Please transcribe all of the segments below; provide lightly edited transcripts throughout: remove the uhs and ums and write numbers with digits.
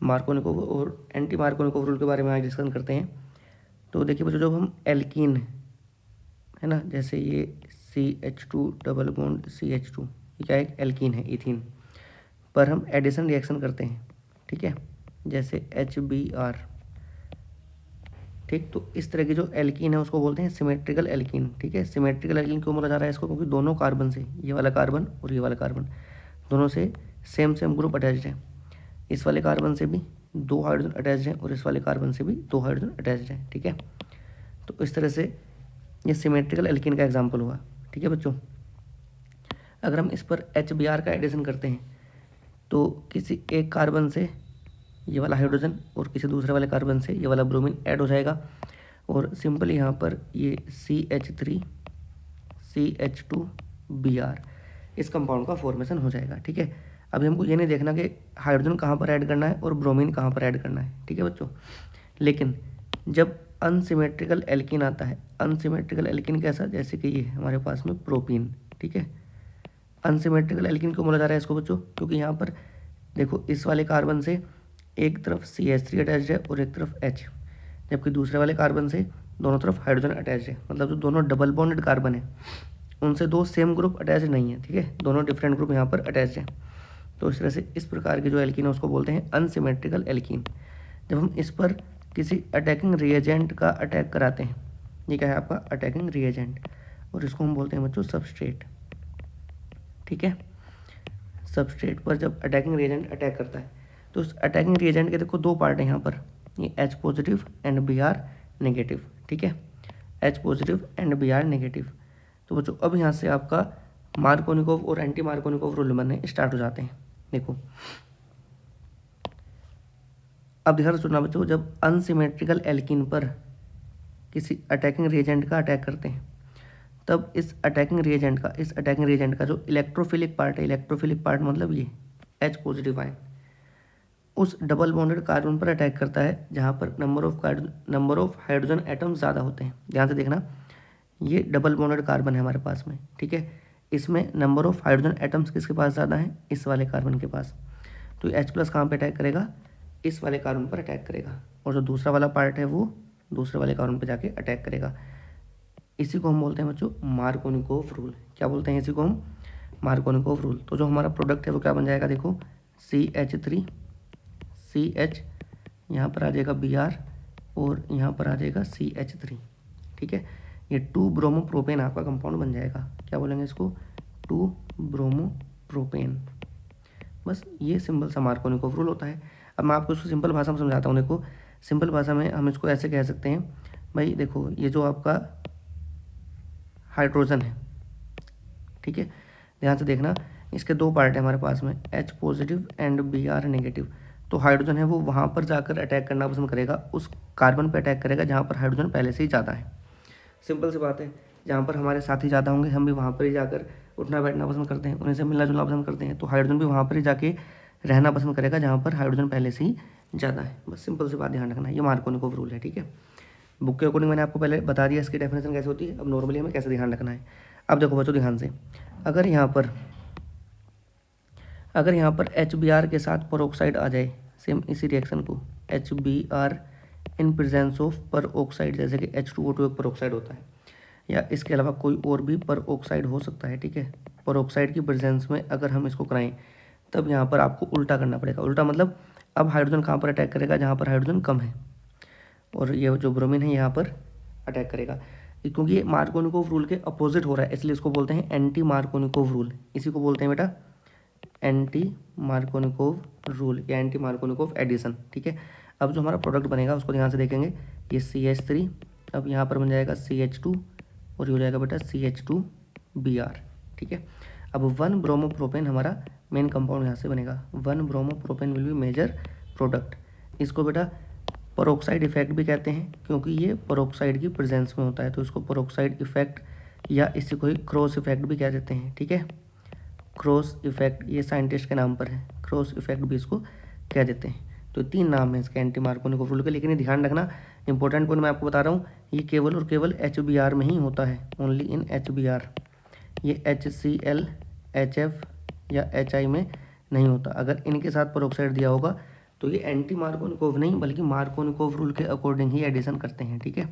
Markovnikov और anti Markovnikov rule के बारे में आज डिस्कस करते हैं। तो देखिए बच्चों, जब हम एल्कीन है ना, जैसे ये CH2 डबल बॉन्ड CH2, ये क्या है, एक एल्कीन है, इथीन पर हम एडिशन रिएक्शन करते हैं, ठीक है, जैसे HBr, ठीक। तो इस तरह की जो एल्कीन है उसको बोलते हैं सिमेट्रिकल एल्कीन, ठीक है। सिमेट्रिकल एल्कीन क्यों बोला जा रहा है इसको, क्योंकि दोनों कार्बन से, ये वाला कार्बन और ये वाला कार्बन, दोनों से सेम ग्रुप अटैच्ड है। इस वाले कार्बन से भी 2 हाइड्रोजन अटैच्ड हैं और इस वाले कार्बन से भी 2 हाइड्रोजन अटैच्ड हैं, ठीक है। तो इस तरह से ये सिमेट्रिकल एल्कीन का एग्जाम्पल हुआ, ठीक है बच्चों। अगर हम इस पर HBr का एडिशन करते हैं तो किसी एक कार्बन से ये वाला हाइड्रोजन और किसी दूसरे वाले कार्बन से ये वाला ब्रोमीन ऐड हो जाएगा और सिंपल यहाँ पर ये CH3 CH2Br इस कंपाउंड का फॉर्मेशन हो जाएगा, ठीक है। अभी हमको ये नहीं देखना कि हाइड्रोजन कहाँ पर ऐड करना है और ब्रोमीन कहाँ पर ऐड करना है, ठीक है बच्चों। लेकिन जब अनसिमेट्रिकल एल्कीन आता है, अनसिमेट्रिकल एल्कीन कैसा, जैसे कि ये हमारे पास में प्रोपीन, ठीक है। अनसिमेट्रिकल एल्कीन क्यों बोला जा रहा है इसको बच्चों, क्योंकि यहाँ पर देखो इस वाले कार्बन से एक तरफ CH3 अटैच्ड है और एक तरफ H, जबकि दूसरे वाले कार्बन से दोनों तरफ हाइड्रोजन अटैच्ड है। मतलब जो दोनों डबल बॉन्डेड कार्बन है उनसे 2 सेम ग्रुप अटैच नहीं है, ठीक है, दोनों डिफरेंट ग्रुप यहाँ पर अटैच हैं। तो इस तरह से इस प्रकार के जो एल्कीन है उसको बोलते हैं अनसिमेट्रिकल एल्कीन। जब हम इस पर किसी अटैकिंग रिएजेंट का अटैक कराते हैं, ये क्या है आपका अटैकिंग रिएजेंट, और इसको हम बोलते हैं बच्चों सबस्ट्रेट, ठीक है। सबस्ट्रेट पर जब अटैकिंग रिएजेंट अटैक करता है तो उस अटैकिंग रिएजेंट के देखो 2 पार्ट हैं यहाँ पर, ये H positive and Br negative, ठीक है, H positive and Br negative. तो बच्चों अब यहाँ से आपका मार्कोनिकोव और एंटी मार्कोनिकोव रूल बनने स्टार्ट हो जाते हैं। देखो अब ध्यान सुनना बच्चों, जब अनसिमेट्रिकल एल्कीन पर किसी अटैकिंग रिएजेंट का अटैक करते हैं तब इस अटैकिंग रिएजेंट का जो इलेक्ट्रोफिलिक पार्ट है, इलेक्ट्रोफिलिक पार्ट मतलब ये H पॉजिटिव आयन उस डबल बॉन्डेड कार्बन पर अटैक करता है जहाँ पर नंबर ऑफ हाइड्रोजन एटम ज़्यादा होते हैं। ध्यान से देखना, ये डबल बॉन्डेड कार्बन है हमारे पास में, ठीक है। इसमें नंबर ऑफ हाइड्रोजन एटम्स किसके पास ज़्यादा है, इस वाले कार्बन के पास। तो H+ कहाँ पर अटैक करेगा, इस वाले कार्बन पर अटैक करेगा, और जो दूसरा वाला पार्ट है वो दूसरे वाले कार्बन पर जाके अटैक करेगा। इसी को हम बोलते हैं बच्चों मार्कोनिकोव रूल। क्या बोलते हैं इसी को हम, मार्कोनिकोव रूल। तो जो हमारा प्रोडक्ट है वो क्या बन जाएगा, देखो CH3 CH, यहाँ पर आ जाएगा Br और यहाँ पर आ जाएगा CH3, ठीक है। ये 2 ब्रोमोप्रोपेन आपका कंपाउंड बन जाएगा। क्या बोलेंगे इसको, 2 ब्रोमोप्रोपेन। बस ये सिंपल सा मार्कोनिकोव रूल होता है। अब मैं आपको इसको सिंपल भाषा में समझाता हूँ। देखो सिंपल भाषा में हम इसको ऐसे कह सकते हैं, भाई देखो ये जो आपका हाइड्रोजन है, ठीक है, ध्यान से देखना, इसके 2 पार्ट है हमारे पास में, H positive and Br negative. तो हाइड्रोजन है वो वहाँ पर जाकर अटैक करना पसंद करेगा, उस कार्बन पर अटैक करेगा जहाँ पर हाइड्रोजन पहले से ही ज़्यादा है। सिंपल सी बात है, जहाँ पर हमारे साथी ज़्यादा होंगे हम भी वहाँ पर ही जाकर उठना बैठना पसंद करते हैं, उन्हीं से मिलना जुलना पसंद करते हैं। तो हाइड्रोजन भी वहाँ पर ही जाके रहना पसंद करेगा जहाँ पर हाइड्रोजन पहले से ही ज़्यादा है। बस सिंपल सी बात ध्यान रखना, ये मार्कोनिकोव रूल है, ठीक है। बुक के अकॉर्डिंग मैंने आपको पहले बता दिया इसकी डेफिनेशन कैसे होती है। अब नॉर्मली हमें कैसे ध्यान रखना है। अब देखो बच्चों ध्यान से, अगर यहाँ पर HBr के साथ पेरोक्साइड आ जाए, सेम इसी रिएक्शन को HBr in presence of peroxide, जैसे कि H2O2 एक पेरोक्साइड होता है, या इसके अलावा कोई और भी पेरोक्साइड हो सकता है, ठीक है। पेरोक्साइड की प्रेजेंस में अगर हम इसको कराएं तब यहाँ पर आपको उल्टा करना पड़ेगा। उल्टा मतलब अब हाइड्रोजन कहाँ पर अटैक करेगा, जहाँ पर हाइड्रोजन कम है, और ये जो ब्रोमीन है यहाँ पर अटैक करेगा। क्योंकि ये मार्कोनिकोव रूल के अपोजिट हो रहा है इसलिए इसको बोलते हैं एंटी मार्कोनिकोव रूल। इसी को बोलते हैं बेटा एंटी मार्कोनिकोव रूल या एंटी मार्कोनिकोव एडिशन, ठीक है। अब जो हमारा प्रोडक्ट बनेगा उसको ध्यान से देखेंगे, ये CH3 अब यहाँ पर बन जाएगा CH2 और ये हो जाएगा बेटा CH2Br, ठीक है। अब 1 ब्रोमोप्रोपेन हमारा मेन कंपाउंड यहाँ से बनेगा। 1 bromopropane will be major product. इसको बेटा पेरोक्साइड इफेक्ट भी कहते हैं क्योंकि ये पेरोक्साइड की प्रेजेंस में होता है, तो इसको पेरोक्साइड इफेक्ट या इसी को ही क्रॉस इफेक्ट भी कह देते हैं, ठीक है। क्रॉस इफेक्ट ये साइंटिस्ट के नाम पर है, क्रॉस इफेक्ट भी इसको कह देते हैं। तो 3 नाम है इसके एंटी मार्कोनिकोव रूल के। लेकिन ये ध्यान रखना, इंपॉर्टेंट पॉइंट मैं आपको बता रहा हूँ, ये केवल और केवल HBr में ही होता है, ओनली इन HBr। ये HCl HF या HI में नहीं होता। अगर इनके साथ पेरोक्साइड दिया होगा तो ये एंटी मार्कोनिकोव नहीं बल्कि मार्कोनिकोव रूल के अकॉर्डिंग ही एडिशन करते हैं, ठीक है।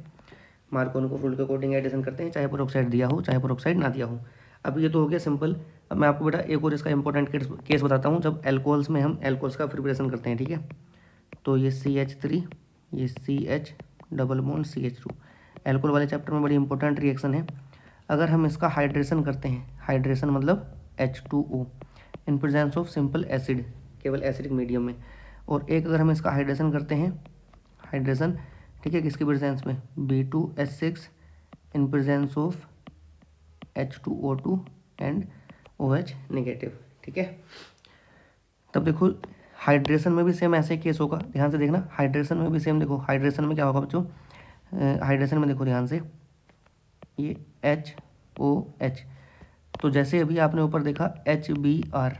मार्कोनिकोव रूल के अकॉर्डिंग एडिशन करते हैं, चाहे पेरोक्साइड दिया हो चाहे पेरोक्साइड ना दिया हो। अब ये तो हो गया सिंपल। अब मैं आपको बेटा एक और इसका इंपॉर्टेंट केस बताता हूँ, जब एल्कोहल्स में हम एल्कोहल्स का प्रिपरेशन करते हैं, ठीक है। तो ये CH3, ये CH double bond CH2, alcohol वाले चैप्टर में बड़ी इंपॉर्टेंट रिएक्शन है। अगर हम इसका हाइड्रेशन करते हैं, हाइड्रेशन मतलब H2O in presence of simple acid, केवल एसिडिक मीडियम में, और एक अगर हम इसका हाइड्रेशन करते हैं, हाइड्रेशन ठीक है किसकी प्रेजेंस में, B2H6 in presence of H2O2 and OH negative, ठीक है। तब देखो हाइड्रेशन में भी सेम ऐसे केस होगा, ध्यान से देखना, हाइड्रेशन में भी सेम, देखो हाइड्रेशन में क्या होगा बच्चों, हाइड्रेशन में देखो ध्यान से, ये HOH, तो जैसे अभी आपने ऊपर देखा HBr,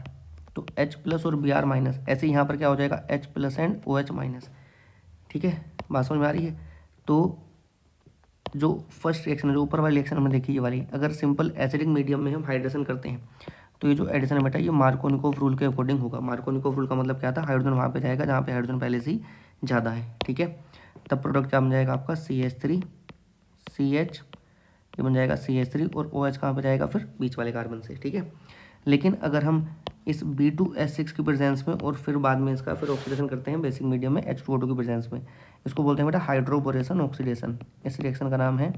तो H प्लस और Br माइनस, ऐसे यहाँ पर क्या हो जाएगा H plus and OH minus, ठीक है, बात समझ में आ रही है। तो जो फर्स्ट रिएक्शन है, जो ऊपर वाली रिएक्शन हमने देखी ये वाली, अगर सिंपल एसिडिक मीडियम में हम हाइड्रेशन करते हैं तो ये जो एडिशन है बेटा ये मार्कोनिकोव रूल के अकॉर्डिंग होगा। मार्कोनिकोव रूल का मतलब क्या था, हाइड्रोजन वहाँ पे जाएगा जहाँ पे हाइड्रोजन पहले से ही ज़्यादा है, ठीक है। तब प्रोडक्ट क्या बन जाएगा आपका CH3 CH, ये बन जाएगा CH3 और OH कहाँ पे जाएगा फिर बीच वाले कार्बन से, ठीक है। लेकिन अगर हम इस B2H6 की प्रेजेंस में और फिर बाद में इसका फिर ऑक्सीडेशन करते हैं बेसिक मीडियम में H2O2 की प्रेजेंस में, इसको बोलते हैं बेटा हाइड्रोबोरेशन ऑक्सीडेशन। इस रिएक्शन का नाम है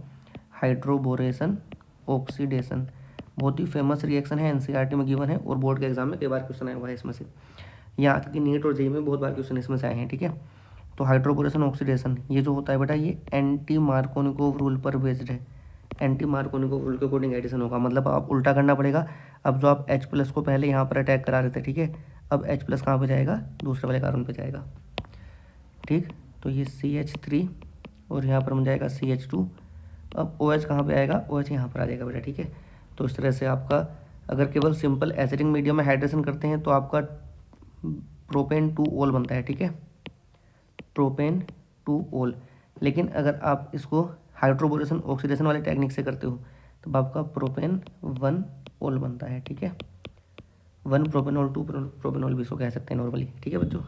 हाइड्रोबोरेशन ऑक्सीडेशन। बहुत ही फेमस रिएक्शन है, NCERT में गिवन है और बोर्ड के एग्जाम में कई बार क्वेश्चन आया हुआ है इसमें से, यहाँ तक कि नीट और जेईई में बहुत बार क्वेश्चन इसमें से आए हैं, ठीक है। तो हाइड्रोबोरेशन ऑक्सीडेशन ये जो होता है बेटा ये एंटी मार्कोनिकोव रूल पर बेस्ड है, एंटी मार्कोनिकोव रूल के अकॉर्डिंग एडिशन होगा। मतलब आप उल्टा करना पड़ेगा, अब जो आप H प्लस को पहले यहाँ पर अटैक करा रहे थे, ठीक है, अब H प्लस कहाँ पर जाएगा, दूसरे वाले कार्बन पर जाएगा, ठीक। तो ये CH3 और यहाँ पर बन जाएगा CH2, अब OH कहाँ पे आएगा, OH यहाँ पर आ जाएगा बेटा, ठीक है। तो इस तरह से आपका अगर केवल सिंपल एसिडिक मीडियम में हाइड्रेशन करते हैं तो आपका प्रोपेन 2 ओल बनता है, ठीक है, प्रोपेन 2 ओल। लेकिन अगर आप इसको हाइड्रोबोरेशन ऑक्सीडेशन वाले टेक्निक से करते हो तो आपका प्रोपेन 1 ओल बनता है, ठीक है, 1 प्रोपेनॉल 2 प्रोपेनॉल भी इसको कह सकते हैं नॉर्मली, ठीक है बच्चों।